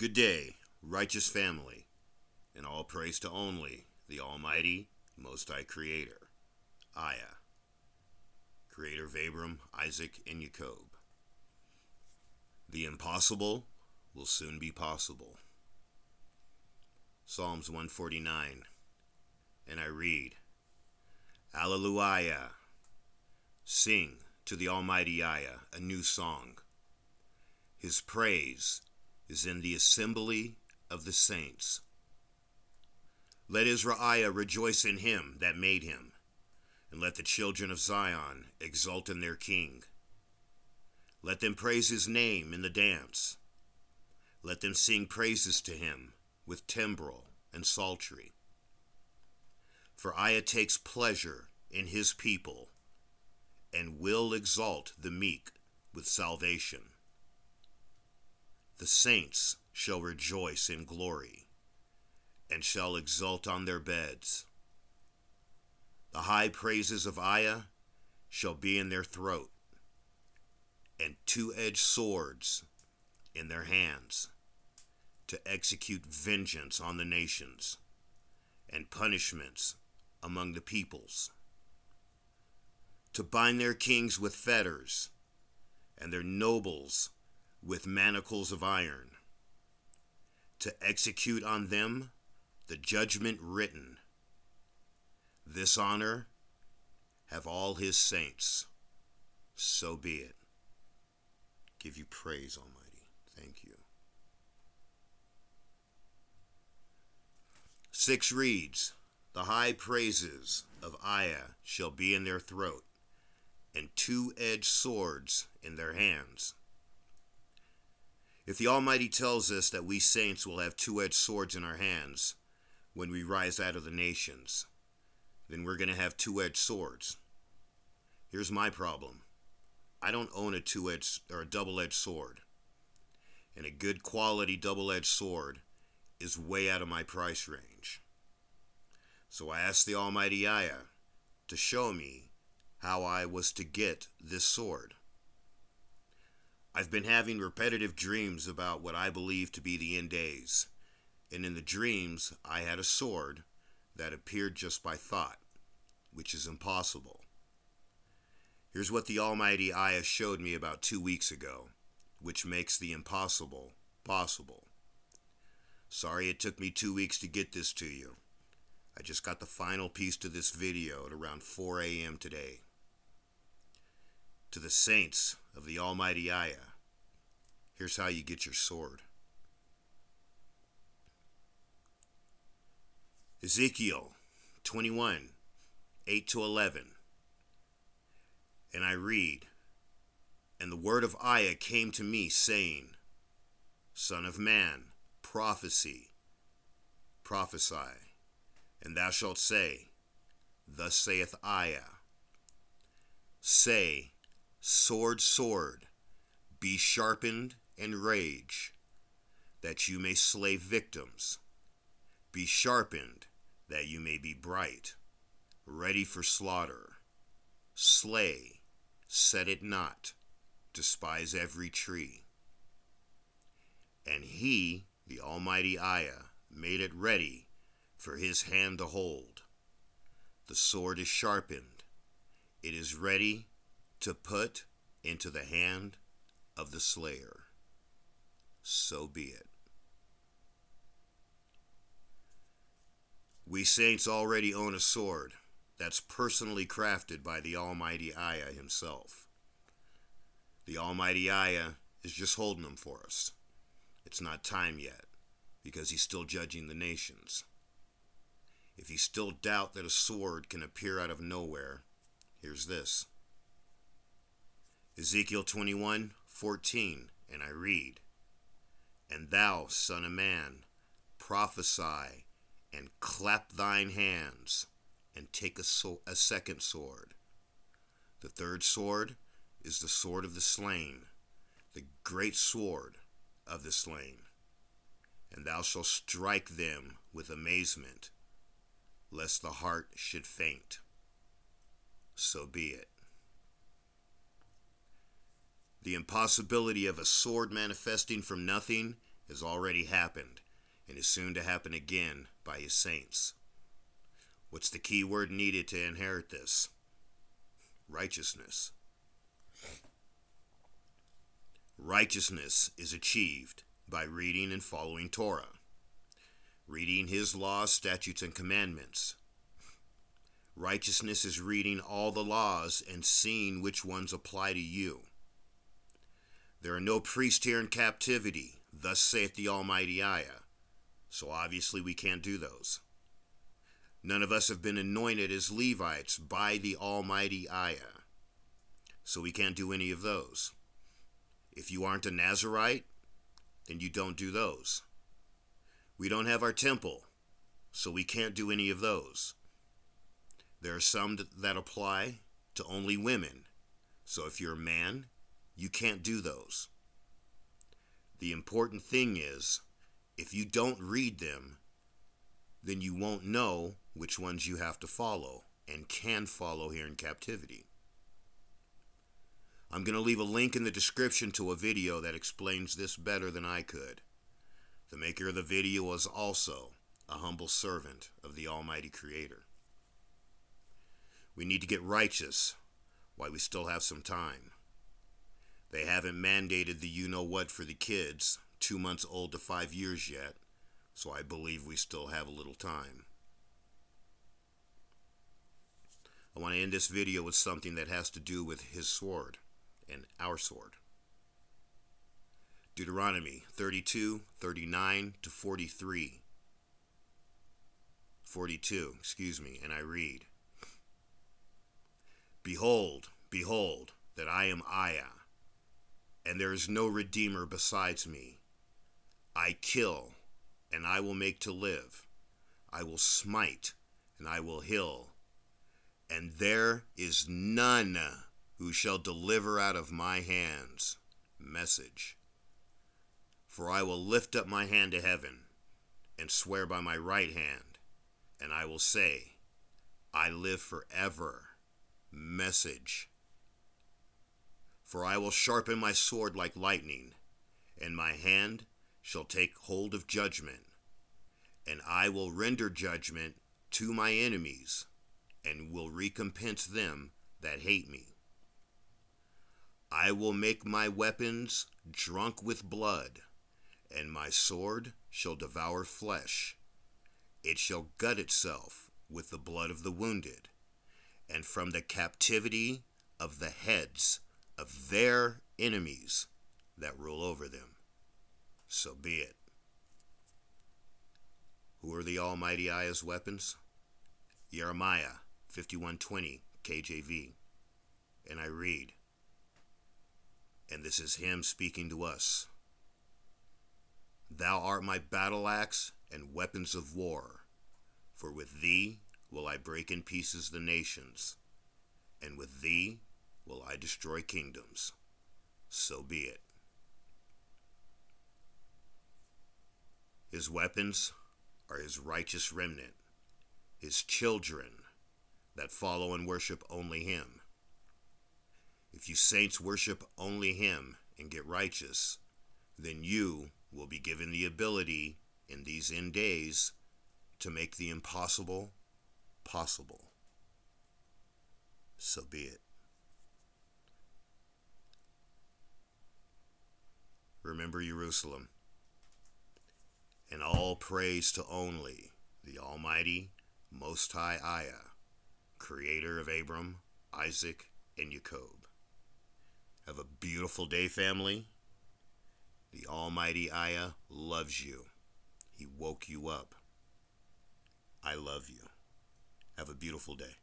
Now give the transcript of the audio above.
Good day, righteous family, and all praise to only the Almighty, Most High Creator, IAH, Creator of Abraam, Isaac, and Yacob. The impossible will soon be possible. Psalms 149, and I read, Alleluia! Sing to the Almighty IAH a new song. His praise is in the assembly of the saints. Let Israel rejoice in him that made him, and let the children of Zion exult in their king. Let them praise his name in the dance. Let them sing praises to him with timbrel and psaltery. For IAH takes pleasure in his people, and will exalt the meek with salvation. The saints shall rejoice in glory, and shall exult on their beds. The high praises of IAH shall be in their throat, and two-edged swords in their hands, to execute vengeance on the nations, and punishments among the peoples, to bind their kings with fetters, and their nobles with manacles of iron, to execute on them the judgment written. This honor have all his saints. So be it. Give you praise, Almighty. Thank you. 6 reads, The high praises of IAH shall be in their throat, and two-edged swords in their hands. If the Almighty tells us that we saints will have two-edged swords in our hands when we rise out of the nations, then we're going to have two-edged swords. Here's my problem. I don't own a two-edged or a double-edged sword. And a good quality double-edged sword is way out of my price range. So I asked the Almighty IAH to show me how I was to get this sword. I've been having repetitive dreams about what I believe to be the end days, and in the dreams I had a sword that appeared just by thought, which is impossible. Here's what the Almighty IAH showed me about 2 weeks ago, which makes the impossible possible. Sorry it took me 2 weeks to get this to you. I just got the final piece to this video at around 4 a.m. today. To the saints of the Almighty IAH, here's how you get your sword. Ezekiel 21, 8-11. And I read, And the word of IAH came to me, saying, Son of man, prophesy, and thou shalt say, Thus saith IAH, Say, sword, sword, be sharpened and rage, that you may slay victims. Be sharpened, that you may be bright, ready for slaughter. Slay, set it not, despise every tree. And he, the Almighty IAH, made it ready for his hand to hold. The sword is sharpened. It is ready to put into the hand of the slayer. So be it. We saints already own a sword that's personally crafted by the Almighty IAH Himself. The Almighty IAH is just holding them for us. It's not time yet, because He's still judging the nations. If you still doubt that a sword can appear out of nowhere, here's this. Ezekiel 21:14, and I read, And thou, son of man, prophesy, and clap thine hands, and take a second sword. The third sword is the sword of the slain, the great sword of the slain. And thou shalt strike them with amazement, lest the heart should faint. So be it. The impossibility of a sword manifesting from nothing has already happened and is soon to happen again by his saints. What's the key word needed to inherit this? Righteousness. Righteousness is achieved by reading and following Torah, reading his laws, statutes, and commandments. Righteousness is reading all the laws and seeing which ones apply to you. There are no priests here in captivity, thus saith the Almighty IAH. So obviously we can't do those. None of us have been anointed as Levites by the Almighty IAH. So we can't do any of those. If you aren't a Nazirite, then you don't do those. We don't have our temple, so we can't do any of those. There are some that apply to only women. So if you're a man, you can't do those. The important thing is, if you don't read them, then you won't know which ones you have to follow and can follow here in captivity. I'm going to leave a link in the description to a video that explains this better than I could. The maker of the video was also a humble servant of the Almighty Creator. We need to get righteous while we still have some time. They haven't mandated the you-know-what for the kids, 2 months old to 5 years yet, so I believe we still have a little time. I want to end this video with something that has to do with his sword and our sword. Deuteronomy 32, 39 to 42, and I read, Behold, behold, that I am IAH, and there is no Redeemer besides me. I kill, and I will make to live. I will smite, and I will heal. And there is none who shall deliver out of my hands. Message. For I will lift up my hand to heaven, and swear by my right hand, and I will say, I live forever. Message. For I will sharpen my sword like lightning, and my hand shall take hold of judgment, and I will render judgment to my enemies, and will recompense them that hate me. I will make my weapons drunk with blood, and my sword shall devour flesh. It shall gut itself with the blood of the wounded, and from the captivity of the heads of their enemies that rule over them. So be it. Who are the Almighty IAH's weapons? Jeremiah 51:20 KJV. And I read, and this is him speaking to us. Thou art my battle axe and weapons of war, for with thee will I break in pieces the nations, and with thee will I destroy kingdoms. So be it. His weapons are his righteous remnant, his children that follow and worship only him. If you saints worship only him and get righteous, then you will be given the ability in these end days to make the impossible possible. So be it. Remember Jerusalem, and all praise to only the Almighty, Most High IAH, Creator of Abraam, Isaac, and Yacob. Have a beautiful day, family. The Almighty IAH loves you. He woke you up. I love you. Have a beautiful day.